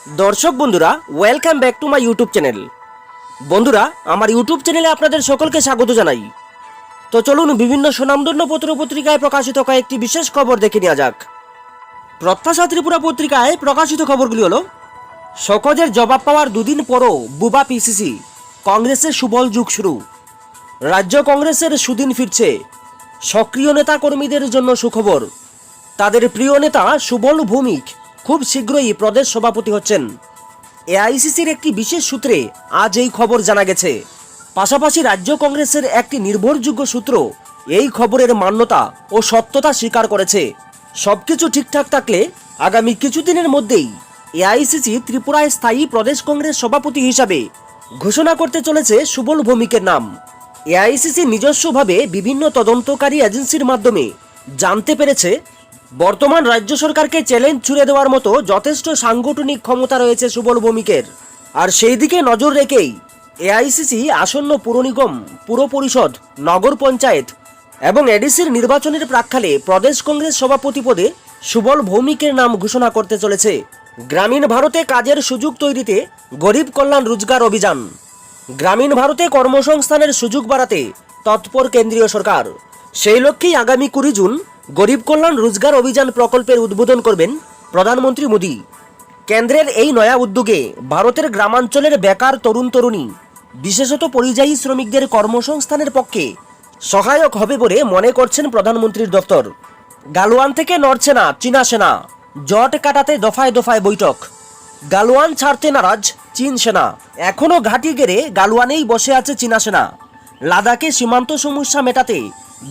দর্শক বন্ধুরা, welcome back to my YouTube channel. বন্ধুরা, আমার ইউটিউব চ্যানেলে আপনাদের সকলকে স্বাগত জানাই। তো চলুন বিভিন্ন সুনামধন্য পত্র পত্রিকায় প্রকাশিত কয়েকটি বিশেষ খবর দেখে নেওয়া যাক। প্রত্যাশা ত্রিপুরা পত্রিকায় প্রকাশিত খবরগুলি হলো: শোকজের জবাব পাওয়ার দুদিন পরও বুবা পিসিসি, কংগ্রেসের সুবল যুগ শুরু। রাজ্য কংগ্রেসের সুদিন ফিরছে। সক্রিয় নেতা কর্মীদের জন্য সুখবর। তাদের প্রিয় নেতা সুবল ভৌমিক খুব শীঘ্রই প্রদেশ সভাপতি হচ্ছেন। এআইসিসির একটি বিশেষ সূত্রে আজ এই খবর জানা গেছে। পাশাপাশি রাজ্য কংগ্রেসের একটি নির্ভরযোগ্য সূত্র এই খবরের মান্যতা ও সত্যতা স্বীকার করেছে। সবকিছু ঠিকঠাক থাকলে আগামী কিছুদিনের মধ্যেই এআইসিসি ত্রিপুরায় স্থায়ী প্রদেশ কংগ্রেস সভাপতি হিসাবে ঘোষণা করতে চলেছে সুবল ভৌমিকের নাম। এআইসিসি নিজস্বভাবে বিভিন্ন তদন্তকারী এজেন্সির মাধ্যমে জানতে পেরেছে বর্তমান রাজ্য সরকারকে চ্যালেঞ্জ ছুড়ে দেওয়ার মতো যথেষ্ট সাংগঠনিক ক্ষমতা রয়েছে সুবল ভৌমিকের। আর সেই দিকে নজর রেখেই এআইসিসি আসন্ন পুর নিগম, পুর পরিষদ, নগর পঞ্চায়েত এবং এডিসির নির্বাচনের প্রাক্কালে প্রদেশ কংগ্রেস সভাপতি পদে সুবল ভৌমিকের নাম ঘোষণা করতে চলেছে। গ্রামীণ ভারতে কাজের সুযোগ তৈরিতে গরিব কল্যাণ রোজগার অভিযান। গ্রামীণ ভারতে কর্মসংস্থানের সুযোগ বাড়াতে তৎপর কেন্দ্রীয় সরকার। সেই লক্ষ্যেই আগামী 20 জুন গরিব কল্যাণ রোজগার অভিযান প্রকল্পের উদ্বোধন করবেন প্রধানমন্ত্রী মোদী। কেন্দ্রের এই নয়া উদ্যোগে ভারতের গ্রামাঞ্চলের বেকার তরুণ তরুণী, বিশেষত পরিযায়ী শ্রমিকদের কর্মসংস্থানের পক্ষে সহায়ক হবে বলে মনে করছেন প্রধানমন্ত্রীর দপ্তর। গালওয়ান থেকে নড়ছে না চীনা সেনা, জট কাটাতে দফায় দফায় বৈঠক। গালওয়ান ছাড়তে নারাজ চীন সেনা, এখনও ঘাঁটি গেড়ে গালওয়ানেই বসে আছে চীনা সেনা। লাদাখে সীমান্ত সমস্যা মেটাতে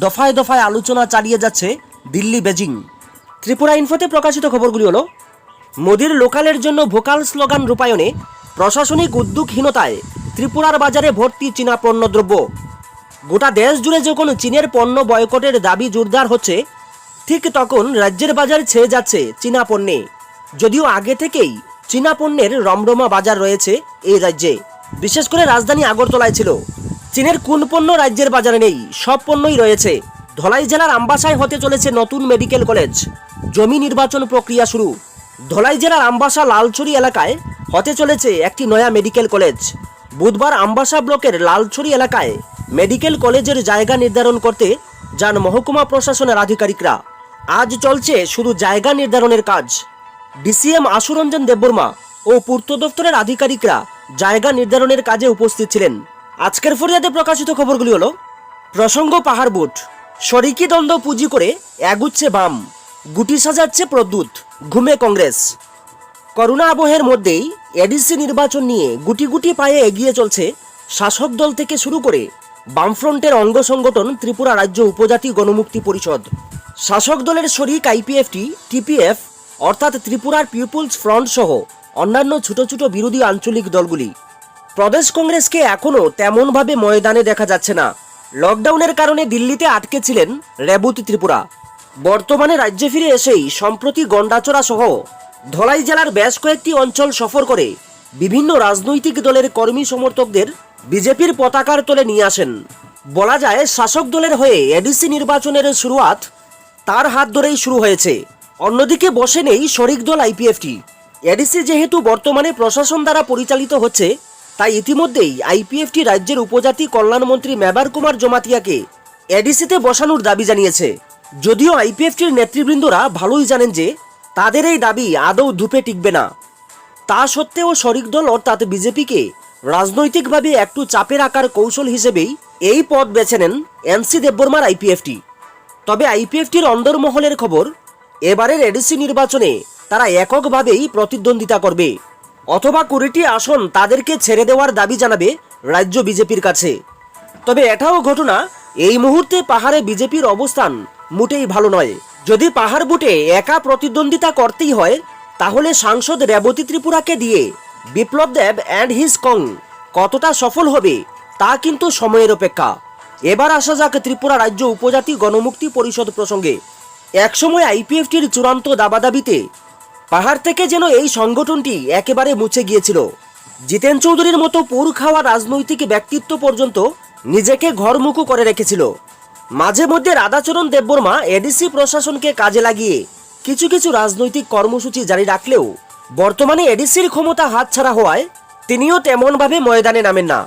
দফায় দফায় আলোচনা চালিয়ে যাচ্ছে দিল্লি বেজিং। ত্রিপুরা ইনফোতে প্রকাশিত খবরগুলি হলো: মোদির লোকালের জন্য ভোকাল স্লোগান রূপায়ণে প্রশাসনিক উদ্যোগহীনতায় ত্রিপুরার বাজারে ভর্তি চীনা পণ্যদ্রব্য। গোটা দেশ জুড়ে যখন চীনের পণ্য বয়কটের দাবি জোরদার হচ্ছে, ঠিক তখন রাজ্যের বাজার ছেয়ে যাচ্ছে চীনা পণ্যে। যদিও আগে থেকেই চীনা পণ্যের রমরমা বাজার রয়েছে এই রাজ্যে, বিশেষ করে রাজধানী আগরতলায় ছিল। চীনের কোন পণ্য রাজ্যের বাজারে নেই? সব পণ্যই রয়েছে। ধলাই জেলার আমবাসায় হতে চলেছে নতুন মেডিকেল কলেজ। জমি নির্বাচন প্রক্রিয়া শুরু। ধলাই জেলার আমবাসা লালছড়ি এলাকায় হতে চলেছে একটি নয়া মেডিকেল কলেজ। বুধবার আমবাসা ব্লকের লালছড়ি এলাকায় মেডিকেল কলেজের জায়গা নির্ধারণ করতে যান মহকুমা প্রশাসনের আধিকারিকরা। আজ চলছে শুধু জায়গা নির্ধারণের কাজ। ডিসিএম আশুরঞ্জন দেববর্মা ও পূর্ত দপ্তরের আধিকারিকরা জায়গা নির্ধারণের কাজে উপস্থিত ছিলেন। আজকের ফরিয়াদে প্রকাশিত খবরগুলি হলো: প্রসঙ্গ পাহাড় বুট, শরিকি দ্বন্দ্ব পুঁজি করে এগুচ্ছে বাম, গুটি সাজাচ্ছে প্রদ্যুৎ, ঘুমে কংগ্রেস। করোনা আবহের মধ্যেই এডিসি নির্বাচন নিয়ে গুটি গুটি পায়ে এগিয়ে চলছে শাসক দল থেকে শুরু করে বামফ্রন্টের অঙ্গ সংগঠন ত্রিপুরা রাজ্য উপজাতি গণমুক্তি পরিষদ। শাসক দলের শরিক আইপিএফটি, টিপিএফ অর্থাৎ ত্রিপুরার পিপলস ফ্রন্ট সহ অন্যান্য ছোট ছোট বিরোধী আঞ্চলিক দলগুলি। প্রদেশ কংগ্রেসকে এখনও তেমনভাবে ময়দানে দেখা যাচ্ছে না। লকডাউনের কারণে দিল্লিতে আটকে ছিলেন রেবতী ত্রিপুরা। বর্তমানে রাজ্যে ফিরে এসেই সম্প্রতি গন্ডাচড়া সহ ধলাই জেলার বেশ কয়েকটি অঞ্চল সফর করে বিভিন্ন রাজনৈতিক দলের কর্মী সমর্থকদের বিজেপির পতাকার তলে নিয়ে আসেন। বলা যায় শাসক দলের হয়ে এডিসি নির্বাচনের শুরুয়াত তার হাত ধরেই শুরু হয়েছে। অন্যদিকে বসে নেই শরিক দল আইপিএফটি। এডিসি যেহেতু বর্তমানে প্রশাসন দ্বারা পরিচালিত হচ্ছে, তাই ইতিমধ্যেই আইপিএফটি রাজ্যের উপজাতি কল্যাণমন্ত্রী মেবার কুমার জমাতিয়াকে এডিসিতে বসানোর দাবি জানিয়েছে। যদিও আইপিএফটির নেতৃবৃন্দরা ভালোই জানেন যে তাদের এই দাবি আদৌ ধুপে টিকবে না। তা সত্ত্বেও শরিক দল অর্থাৎ বিজেপিকে রাজনৈতিকভাবে একটু চাপে রাখার কৌশল হিসেবেই এই পথ বেছে নেন এনসি দেববর্মার আইপিএফটি। তবে আইপিএফটির অন্দরমহলের খবর, এবারের এডিসি নির্বাচনে তারা এককভাবেই প্রতিদ্বন্দ্বিতা করবে, অথবা 20টি আসন তাদেরকে ছেড়ে দেওয়ার দাবি জানাবে রাজ্য বিজেপির কাছে। তবে এটাও ঘটনা, এই মুহূর্তে পাহাড়ে বিজেপির অবস্থান মোটেই ভালো নয়। যদি পাহাড় বুটে একা প্রতিদ্বন্দ্বিতা করতেই হয়, তাহলে সাংসদ রেবতী ত্রিপুরাকে দিয়ে বিপ্লব দেব অ্যান্ড হিজ কং কতটা সফল হবে তা কিন্তু সময়ের অপেক্ষা। এবার আসা যাক ত্রিপুরা রাজ্য উপজাতি গণমুক্তি পরিষদ প্রসঙ্গে। একসময় আইপিএফটির চূড়ান্ত দাবাদাবিতে পাহাড় থেকে যেন এই সংগঠনটি একেবারে মুছে গিয়েছিল। জিতেন চৌধুরীর মতো পুর খাওয়া রাজনৈতিক ব্যক্তিত্ব পর্যন্ত নিজেকে ঘরমুখো করে রেখেছিল। মাঝে মধ্যে রাধাচরণ দেববর্মা এডিসি প্রশাসনকে কাজে লাগিয়ে কিছু কিছু রাজনৈতিক কর্মসূচি জারি রাখলেও বর্তমানে এডিসির ক্ষমতা হাতছাড়া হওয়ায় তিনিও তেমনভাবে ময়দানে নামেন না।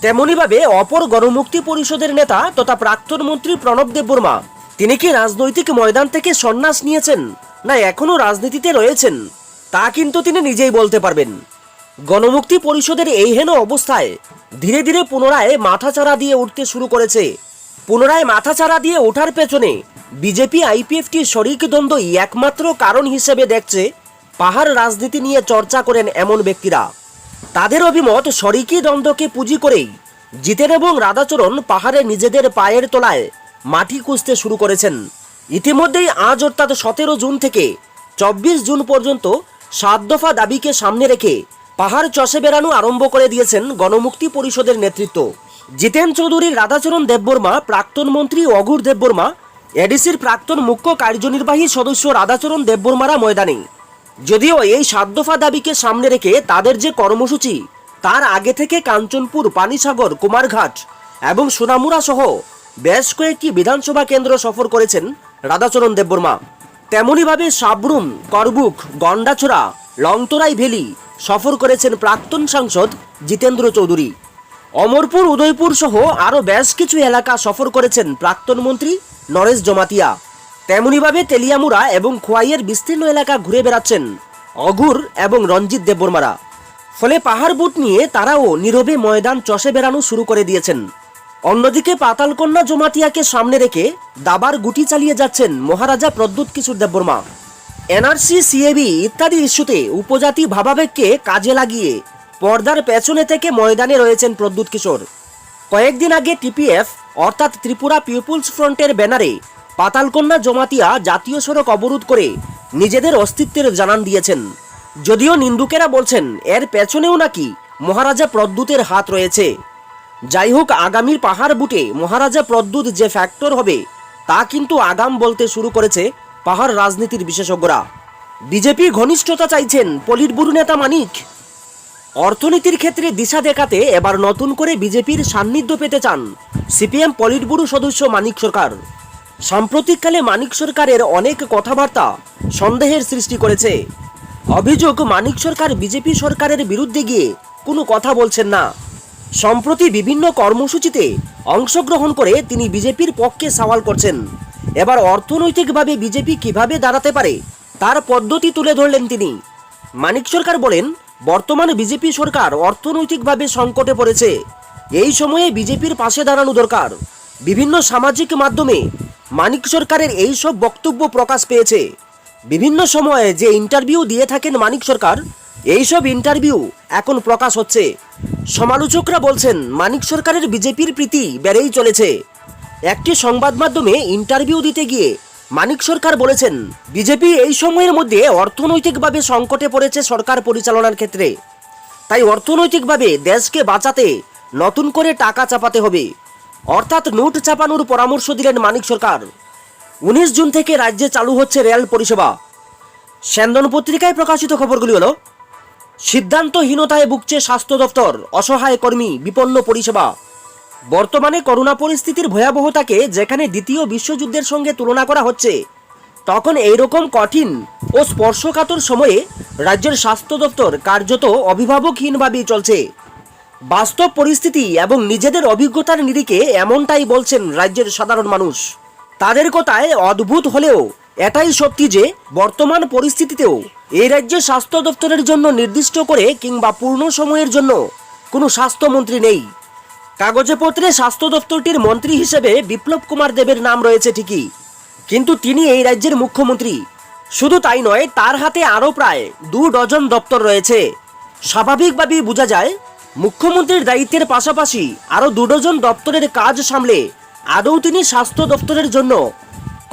তেমনিভাবে অপর গণমুক্তি পরিষদের নেতা তথা প্রাক্তন মন্ত্রী প্রণব দেববর্মা, তিনি কি রাজনৈতিক ময়দান থেকে সন্ন্যাস নিয়েছেন না এখনো রাজনীতিতে রয়েছেন, তা কিন্তু তিনি নিজেই বলতে পারবেন। গণমুক্তি পরিষদের এই হেন অবস্থায় ধীরে ধীরে পুনরায় মাথাচাড়া দিয়ে উঠতে শুরু করেছে। পুনরায় মাথাচাড়া দিয়ে ওঠার পেছনে বিজেপি আইপিএফটি শরিক দ্বন্দ্বই একমাত্র কারণ হিসেবে দেখছে পাহাড় রাজনীতি নিয়ে চর্চা করেন এমন ব্যক্তিরা। তাদের অভিমত, শরিকি দ্বন্দ্বকে পুঁজি করেই জিতেন এবং রাধাচরণ পাহাড়ে নিজেদের পায়ের তলায় মাটি খুঁজতে শুরু করেছেন। ইতিমধ্যেই আজ অর্থাৎ 17 জুন থেকে 24 জুন পর্যন্ত 7 দফা দাবিকে সামনে রেখে পাহাড় চষে বেড়ানো আরম্ভ করে দিয়েছেন গণমুক্তি পরিষদের নেতৃত্ব। জিতেন চৌধুরী, রাধাচরণ দেববর্মা, প্রাক্তন মন্ত্রী অঘুর দেববর্মা, এডিসির প্রাক্তন মুখ্য কার্যনির্বাহী সদস্য রাধাচরণ দেববর্মারা ময়দানে। যদিও এই 7 দফা দাবিকে সামনে রেখে তাদের যে কর্মসূচি, তার আগে থেকে কাঞ্চনপুর, পানিসাগর, কুমারঘাট এবং সোনামুড়া সহ বেশ কয়েকটি বিধানসভা কেন্দ্র সফর করেছেন রাধাচরণ দেববর্মা। তেমনিভাবে সাবরুম, করবুক, গন্ডাছড়া, লংতরাই ভ্যালি সফর করেছেন প্রাক্তন সাংসদ জিতেন্দ্র চৌধুরী। অমরপুর, উদয়পুর সহ আরও বেশ কিছু এলাকা সফর করেছেন প্রাক্তন মন্ত্রী নরেশ জমাতিয়া। তেমনিভাবে তেলিয়ামুড়া এবং খোয়াইয়ের বিস্তীর্ণ এলাকা ঘুরে বেড়াচ্ছেন অঘুর এবং রঞ্জিত দেববর্মারা। ফলে পাহাড় বুট নিয়ে তারাও নীরবে ময়দান চষে বেড়ানো শুরু করে দিয়েছেন। অন্যদিকে পাতালকন্যা জমাতিয়াকে সামনে রেখে দাবার গুটি চালিয়ে যাচ্ছেন মহারাজা প্রদ্যুৎ কিশোর দেববর্মা। এনআরসি, সিএবি ইত্যাদি ইস্যুতে উপজাতি ভাবাবেগকে কাজে লাগিয়ে পর্দার পেছনে থেকে ময়দানে রয়েছেন প্রদ্যুৎ কিশোর। কয়েকদিন আগে টিপিএফ অর্থাৎ ত্রিপুরা পিপলস ফ্রন্টের ব্যানারে পাতালকন্যা জমাতিয়া জাতীয় সড়ক অবরোধ করে নিজেদের অস্তিত্বের জানান দিয়েছেন। যদিও নিন্দুকেরা বলছেন এর পেছনেও নাকি মহারাজা প্রদ্যুতের হাত রয়েছে। যাই হোক, আগামীর পাহাড় বুটে মহারাজা প্রদ্যুৎ যে ফ্যাক্টর হবে তা কিন্তু আগাম বলতে শুরু করেছে পাহাড় রাজনীতির বিশেষজ্ঞরা। বিজেপি ঘনিষ্ঠতা চাইছেন পলিট ব্যুরো নেতা মানিক। অর্থনীতির ক্ষেত্রে দিশা দেখাতে এবার নতুন করে বিজেপির সান্নিধ্য পেতে চান সিপিএম পলিট ব্যুরো সদস্য মানিক সরকার। সাম্প্রতিককালে মানিক সরকারের অনেক কথাবার্তা সন্দেহের সৃষ্টি করেছে। অভিযোগ, মানিক সরকার বিজেপি সরকারের বিরুদ্ধে গিয়ে কোনো কথা বলছেন না। সম্প্রতি বিভিন্ন কর্মসূচিতে অংশগ্রহণ করে তিনি বিজেপির পক্ষে সওয়াল করছেন। এবার অর্থনৈতিকভাবে বিজেপি কিভাবে দাঁড়াতে পারে তার পদ্ধতি তুলে ধরলেন তিনি। মানিক সরকার বলেন, বর্তমান বিজেপি সরকার অর্থনৈতিকভাবে সংকটে পড়েছে। এই সময়ে বিজেপির পাশে দাঁড়ানো দরকার। বিভিন্ন সামাজিক মাধ্যমে মানিক সরকারের এই সব বক্তব্য প্রকাশ পেয়েছে। বিভিন্ন সময়ে যে ইন্টারভিউ দিয়ে থাকেন মানিক সরকার, এইসব ইন্টারভিউ এখন প্রকাশ হচ্ছে। সমালোচকরা বলছেন মানিক সরকারের বিজেপির প্রীতি বেড়েই চলেছে। একটি সংবাদ মাধ্যমে ইন্টারভিউ দিতে গিয়ে মানিক সরকার বলেছেন, বিজেপি এই সময়ের মধ্যে অর্থনৈতিকভাবে সংকটে পড়েছে সরকার পরিচালনার ক্ষেত্রে। তাই অর্থনৈতিকভাবে দেশকে বাঁচাতে নতুন করে টাকা চাপাতে হবে, অর্থাৎ নোট চাপানোর পরামর্শ দিলেন মানিক সরকার। 19 জুন থেকে রাজ্যে চালু হচ্ছে রেল পরিষেবা। সেন্দন পত্রিকায় প্রকাশিত খবরগুলি হলো, সিদ্ধান্তহীনতায় ভুগছে স্বাস্থ্য দপ্তর, অসহায় কর্মী, বিপন্ন পরিষেবা। বর্তমানে করোনা পরিস্থিতির ভয়াবহতাকে যেখানে দ্বিতীয় বিশ্বযুদ্ধের সঙ্গে তুলনা করা হচ্ছে, তখন এইরকম কঠিন ও স্পর্শকাতর সময়ে রাজ্যের স্বাস্থ্য দপ্তর কার্যত অভিভাবকহীনভাবেই চলছে। বাস্তব পরিস্থিতি এবং নিজেদের অভিজ্ঞতার নিরিখে এমনটাই বলছেন রাজ্যের সাধারণ মানুষ। তাদের কথায় অদ্ভুত হলেও এটাই সত্যি যে বর্তমান পরিস্থিতিতেও এই রাজ্যের স্বাস্থ্য দপ্তরের জন্য নির্দিষ্ট করে কিংবা পূর্ণ সময়ের জন্য কোনো স্বাস্থ্যমন্ত্রী নেই। কাগজে পত্রে স্বাস্থ্য দপ্তরটির মন্ত্রী হিসেবে বিপ্লব কুমার দেবের নাম রয়েছে ঠিকই, কিন্তু তিনি এই রাজ্যের মুখ্যমন্ত্রী। শুধু তাই নয়, তার হাতে আরও প্রায় 2 ডজন দপ্তর রয়েছে। স্বাভাবিকভাবেই বোঝা যায় মুখ্যমন্ত্রীর দায়িত্বের পাশাপাশি আরও 2 ডজন দপ্তরের কাজ সামলে আদৌ তিনি স্বাস্থ্য দপ্তরের জন্য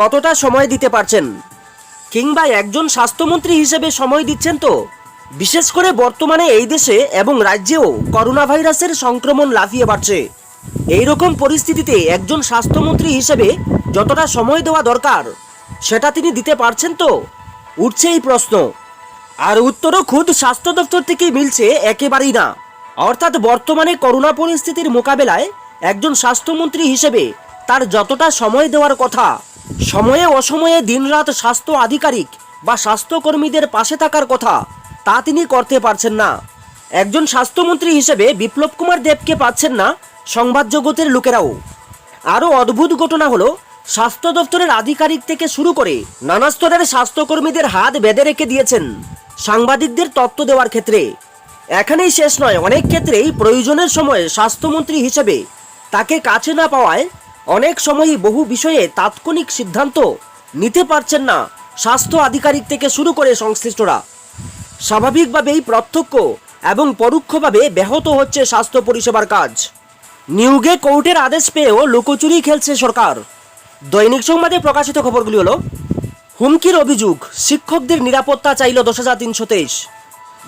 কতটা সময় দিতে পারছেন, কিংবা একজন স্বাস্থ্যমন্ত্রী হিসেবে সময় দিচ্ছেন তো। বিশেষ করে বর্তমানে এই দেশে এবং রাজ্যেও করোনা ভাইরাসের সংক্রমণ লাফিয়ে বাড়ছে। এই রকম পরিস্থিতিতে একজন স্বাস্থ্যমন্ত্রী হিসেবে যতটা সময় দেওয়া দরকার সেটা তিনি দিতে পারছেন তো, উঠছে এই প্রশ্ন। আর উত্তরও খুদ স্বাস্থ্য দপ্তর থেকে মিলছে একেবারেই না। অর্থাৎ বর্তমানে করোনা পরিস্থিতির মোকাবেলায় একজন স্বাস্থ্যমন্ত্রী হিসেবে তার যতটা সময় দেওয়ার কথা, সময়ে অসময়ে দিনরাত স্বাস্থ্য আধিকারিক বা স্বাস্থ্যকর্মীদের পাশে থাকার কথা, তা তিনি করতে পারছেন না। একজন স্বাস্থ্যমন্ত্রী হিসেবে বিপ্লব কুমার দেবকে পাচ্ছেন না সংবাদ জগতের লোকেরাও। আরও অদ্ভুত ঘটনা হলো, স্বাস্থ্য দপ্তরের আধিকারিক থেকে শুরু করে নানা স্তরের স্বাস্থ্যকর্মীদের হাত বেঁধে রেখে দিয়েছেন সাংবাদিকদের তথ্য দেওয়ার ক্ষেত্রে। এখানেই শেষ নয়, অনেক ক্ষেত্রেই প্রয়োজনের সময়ে স্বাস্থ্যমন্ত্রী হিসেবে তাকে কাছে না পাওয়ায় অনেক সময়ই বহু বিষয়ে তাৎক্ষণিক সিদ্ধান্ত নিতে পারছেন না স্বাস্থ্য আধিকারিক থেকে শুরু করে সংশ্লিষ্টরা। স্বাভাবিকভাবেই প্রত্যক্ষ এবং পরোক্ষভাবে ব্যাহত হচ্ছে স্বাস্থ্য পরিষেবার কাজ। নিয়োগে কোর্টের আদেশ পেয়েও লুকোচুরি খেলছে সরকার। দৈনিক সংবাদে প্রকাশিত খবরগুলি হলো, হুমকির অভিযোগ, শিক্ষকদের নিরাপত্তা চাইল 10,323।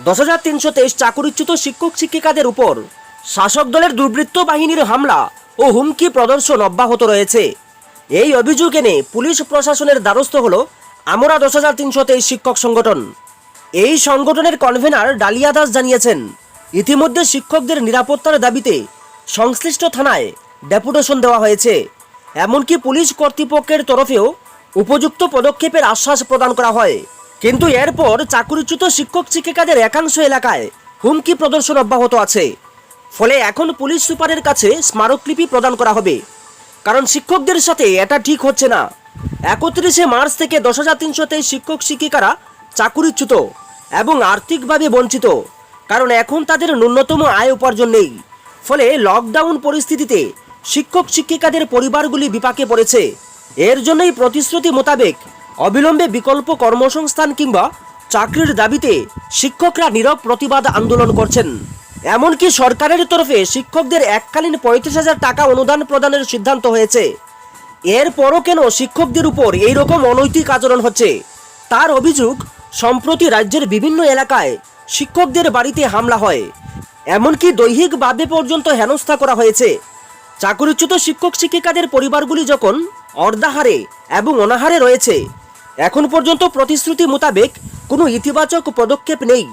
10,323 চাকরিচ্যুত শিক্ষক শিক্ষিকাদের উপর শাসক দলের দুর্বৃত্ত বাহিনীর হামলা ও হুমকি প্রদর্শন অব্যাহত রয়েছে। এই অভিযোগ এনে পুলিশ প্রশাসনের দ্বারস্থ হল আমরা 10,323 শিক্ষক সংগঠন। এই সংগঠনের কনভেনার ডালিয়া দাস জানিয়েছেন, ইতিমধ্যে শিক্ষকদের নিরাপত্তার দাবিতে সংশ্লিষ্ট থানায় ডেপুটেশন দেওয়া হয়েছে। এমনকি পুলিশ কর্তৃপক্ষের তরফেও উপযুক্ত পদক্ষেপের আশ্বাস প্রদান করা হয়। কিন্তু এরপর চাকরিচ্যুত শিক্ষক শিক্ষিকাদের একাংশ এলাকায় হুমকি প্রদর্শন অব্যাহত আছে। ফলে এখন পুলিশ সুপারের কাছে স্মারকলিপি প্রদান করা হবে, কারণ শিক্ষকদের সাথে এটা ঠিক হচ্ছে না। 31শে মার্চ থেকে 10,323 শিক্ষক শিক্ষিকারা চাকরিচ্যুত এবং আর্থিকভাবে বঞ্চিত, কারণ এখন তাদের ন্যূনতম আয় উপার্জন নেই। ফলে লকডাউন পরিস্থিতিতে শিক্ষক শিক্ষিকাদের পরিবারগুলি বিপাকে পড়েছে। এর জন্যই প্রতিশ্রুতি মোতাবেক অবিলম্বে বিকল্প কর্মসংস্থান কিংবা চাকরির দাবিতে শিক্ষকরা নীরব প্রতিবাদ আন্দোলন করছেন। এমনকি সরকারের তরফে শিক্ষকদের এককালীন 35,000 টাকা অনুদান প্রদানের সিদ্ধান্ত হয়েছে। এরপরও কেন শিক্ষকদের উপর এই রকম অনৈতিক আচরণ হচ্ছে? তার অভিযোগ, সম্প্রতি রাজ্যের বিভিন্ন এলাকায় শিক্ষকদের বাড়িতে হামলা হয়, এমনকি দৈহিকভাবে পর্যন্ত হেনস্থা করা হয়েছে। চাকরিচ্যুত শিক্ষক শিক্ষিকাদের পরিবারগুলি যখন অর্ধাহারে এবং অনাহারে রয়েছে, এখন পর্যন্ত প্রতিশ্রুতি মোতাবেক কোনো ইতিবাচক পদক্ষেপ নেই।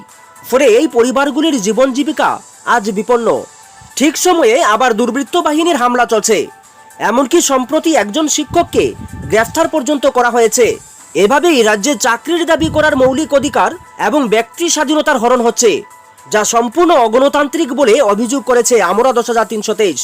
ফলে এই পরিবারগুলির জীবন জীবিকা আজ বিপন্ন। ঠিক সময়ে আবার দুর্বৃত্ত বাহিনীর হামলা চলছে। এমনকি সম্প্রতি একজন শিক্ষককে গ্রেফতার পর্যন্ত করা হয়েছে। এভাবেই রাজ্যে চাকরির দাবি করার মৌলিক অধিকার এবং ব্যক্তি স্বাধীনতার হরণ হচ্ছে, যা সম্পূর্ণ অগণতান্ত্রিক বলে অভিযোগ করেছে আমরা 10,323।